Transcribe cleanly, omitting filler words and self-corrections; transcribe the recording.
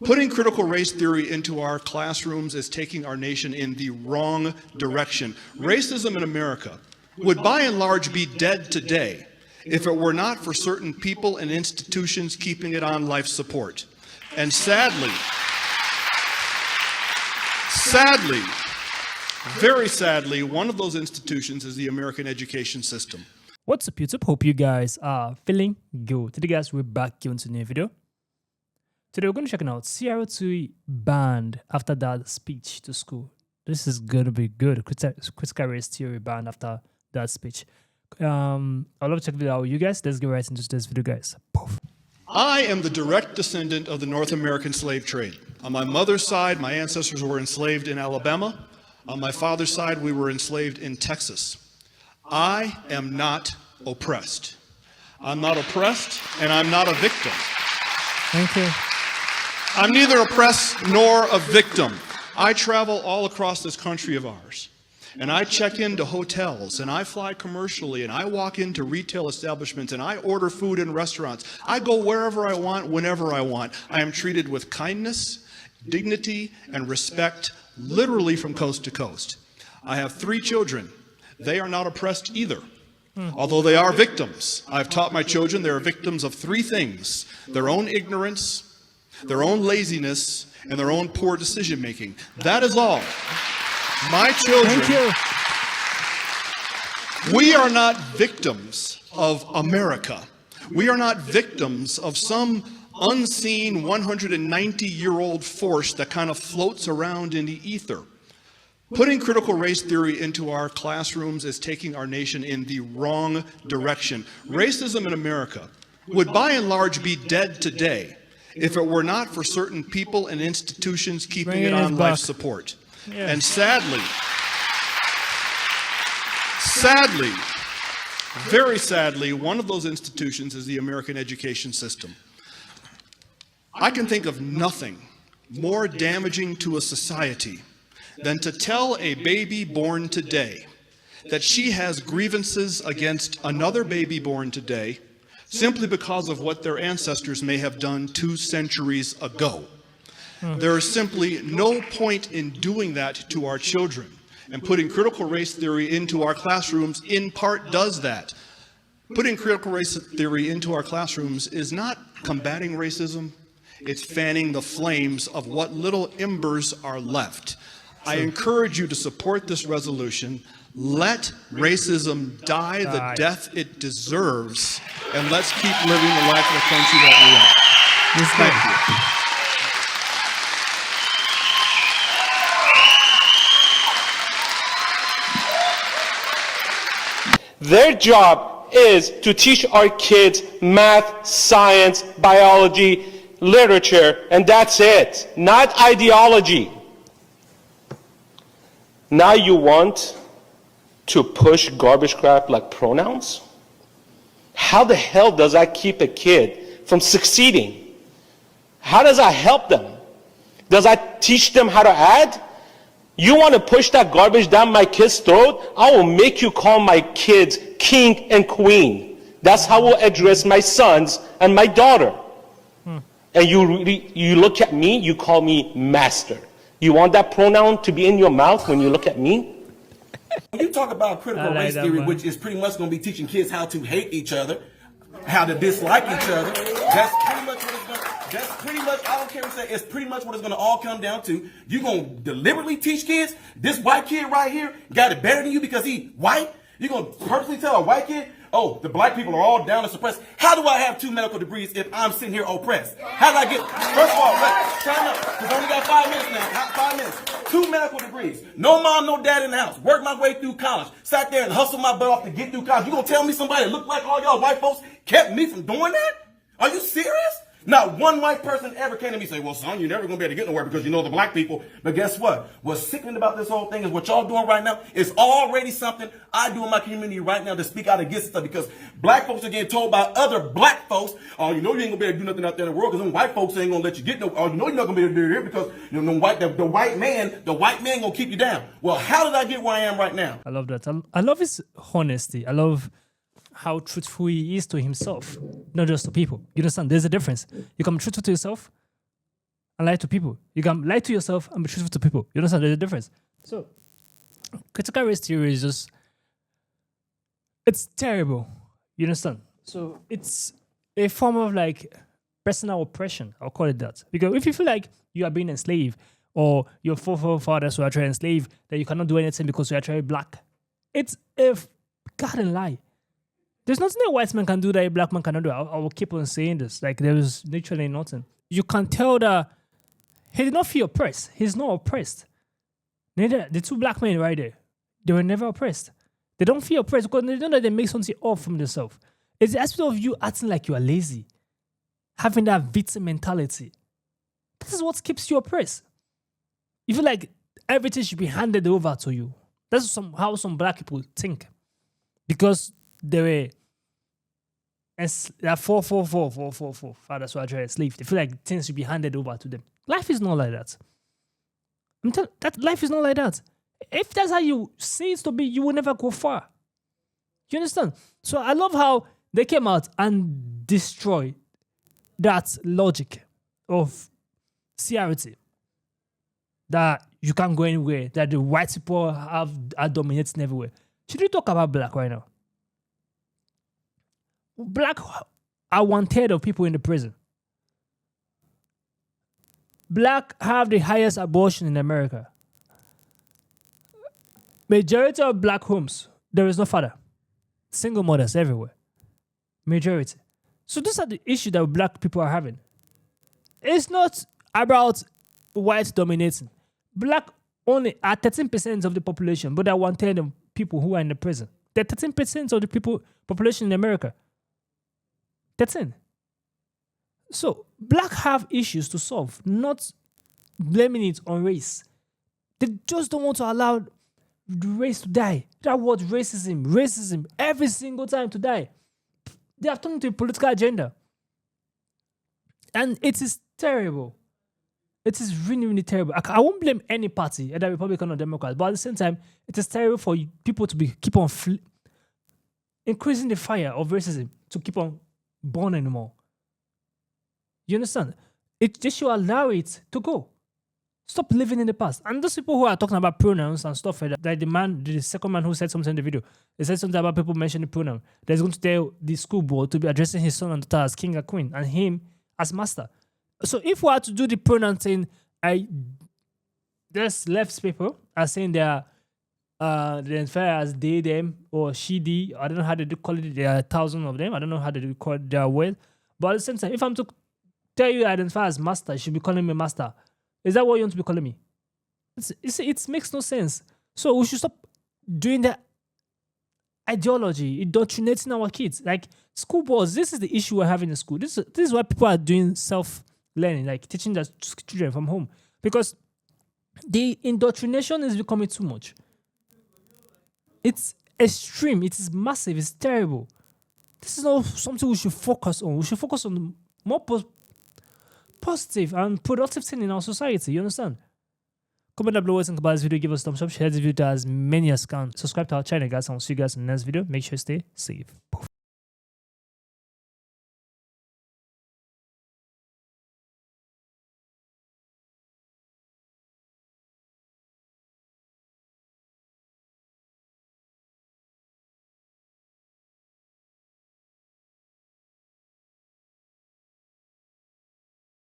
Putting critical race theory into our classrooms is taking our nation in the wrong direction. Racism in America would by and large be dead today if it were not for certain people and institutions keeping it on life support. And sadly, very sadly, one of those institutions is the American education system. What's up, YouTube? Hope you guys are feeling good. Today, guys, we're back here into a new video. Today, we're going to check out Sierra Tui banned after that speech to school. This is going to be good. Critical race theory banned after that speech. I'd love to check the video out with you guys. Let's get right into this video, guys. Poof. I am the direct descendant of the North American slave trade. On my mother's side, my ancestors were enslaved in Alabama. On my father's side, we were enslaved in Texas. I am not oppressed. I'm not oppressed, and I'm not a victim. Thank you. I'm neither oppressed nor a victim. I travel all across this country of ours, and I check into hotels, and I fly commercially, and I walk into retail establishments, and I order food in restaurants. I go wherever I want, whenever I want. I am treated with kindness, dignity, and respect, literally from coast to coast. I have 3 children. They are not oppressed either, although they are victims. I've taught my children they are victims of 3 things: their own ignorance, their own laziness, and their own poor decision making. That is all. My children, we are not victims of America. We are not victims of some unseen 190-year-old force that kind of floats around in the ether. Putting critical race theory into our classrooms is taking our nation in the wrong direction. Racism in America would by and large be dead today if it were not for certain people and institutions keeping it on life support. Yeah. And sadly, very sadly, one of those institutions is the American education system. I can think of nothing more damaging to a society than to tell a baby born today that she has grievances against another baby born today simply because of what their ancestors may have done 2 centuries ago. There is simply no point in doing that to our children, and putting critical race theory into our classrooms in part does that. Putting critical race theory into our classrooms is not combating racism, it's fanning the flames of what little embers are left. I encourage you to support this resolution. Let racism die the death it deserves, and let's keep living the life of the country that we are. Thank you. Their job is to teach our kids math, science, biology, literature, and that's it. Not ideology. Now you want to push garbage crap like pronouns? How the hell does that keep a kid from succeeding? How does that help them? Does that teach them how to add? You want to push that garbage down my kid's throat? I will make you call my kids king and queen. That's how I will address my sons and my daughter. And you look at me, you call me master. You want that pronoun to be in your mouth when you look at me? When you talk about critical race theory, which is pretty much going to be teaching kids how to hate each other, how to dislike each other, that's pretty much what it's going to, that's pretty much, I don't care what you say, it's pretty much what it's going to all come down to. You're going to deliberately teach kids, this white kid right here got it better than you because he white? You're going to purposely tell a white kid, oh, the black people are all down and suppressed. How do I have 2 medical degrees if I'm sitting here oppressed? How did I get, first of all, time up, because I only got 5 minutes now, 5 minutes. 2 medical degrees. No mom, no dad in the house. Worked my way through college. Sat there and hustled my butt off to get through college. You gonna tell me somebody that looked like all y'all white folks kept me from doing that? Are you serious? Not one white person ever came to me and say, well, son, you're never going to be able to get nowhere because you know the black people. But guess what? What's sickening about this whole thing is what y'all doing right now is already something I do in my community right now to speak out against stuff, because black folks are getting told by other black folks, oh, you know you ain't going to be able to do nothing out there in the world because them white folks ain't going to let you get no, oh, you know you're not going to be able to do it here because you know, the white man going to keep you down. Well, how did I get where I am right now? I love that. I love his honesty. I love how truthful he is to himself, not just to people. You understand? There's a difference. You come truthful to yourself, and lie to people. You can lie to yourself and be truthful to people. You understand? There's a difference. So, critical race theory is just, it's terrible. You understand? So, it's a form of like personal oppression. I'll call it that. Because if you feel like you are being enslaved, or your forefathers were actually enslaved, that you cannot do anything because you're actually black, it's a goddamn lie. There's nothing a white man can do that a black man cannot do. I will keep on saying this. Like, there is literally nothing. You can tell that he did not feel oppressed. He's not oppressed. Neither the two black men right there, they were never oppressed. They don't feel oppressed because they know that they make something off from themselves. It's the aspect of you acting like you are lazy, having that victim mentality. This is what keeps you oppressed. You feel like everything should be handed over to you. That's how some black people think. Because they were four fathers who are enslaved. They feel like things should be handed over to them. Life is not like that. I'm telling that life is not like that. If that's how you see it to be, you will never go far. You understand? So I love how they came out and destroyed that logic of CRT. That you can't go anywhere, that the white people are dominating everywhere. Should we talk about black right now? Black are 1/3 of people in the prison. Black have the highest abortion in America. Majority of black homes, there is no father. Single mothers everywhere. Majority. So those are the issues that black people are having. It's not about white dominating. Black only are 13% of the population, but they're 1/3 of people who are in the prison. They're 13% of the population in America. 13. So black have issues to solve, not blaming it on race. They just don't want to allow the race to die. That word racism, every single time to die. They have turned into a political agenda. And it is terrible. It is really, really terrible. I won't blame any party, either Republican or Democrat, but at the same time, it is terrible for people to keep on increasing the fire of racism, to keep on burning more. You understand? They should allow it to go. Stop living in the past. And those people who are talking about pronouns and stuff like that, like the second man who said something in the video, he said something about people mentioning pronoun. That's going to tell the school board to be addressing his son and daughter as king and queen, and him as master. So if we are to do the pronoun thing, there's left people are saying they are identify as they, them, or she, they. I don't know how they call it. There are 1,000 of them. I don't know how they call it their word. But at the same time, if I'm to tell you I identify as master, you should be calling me master. Is that what you want to be calling me? It makes no sense. So we should stop doing that ideology, indoctrinating our kids. Like school boards, this is the issue we're having in school. This is why people are doing self-learning, like teaching their children from home. Because the indoctrination is becoming too much. It's extreme. It is massive. It's terrible. This is not something we should focus on. We should focus on more positive and productive thing in our society. You understand? Comment down below what you think about this video. Give us a thumbs up. Share this video to as many as can. Subscribe to our channel, guys. I'll see you guys in the next video. Make sure you stay safe.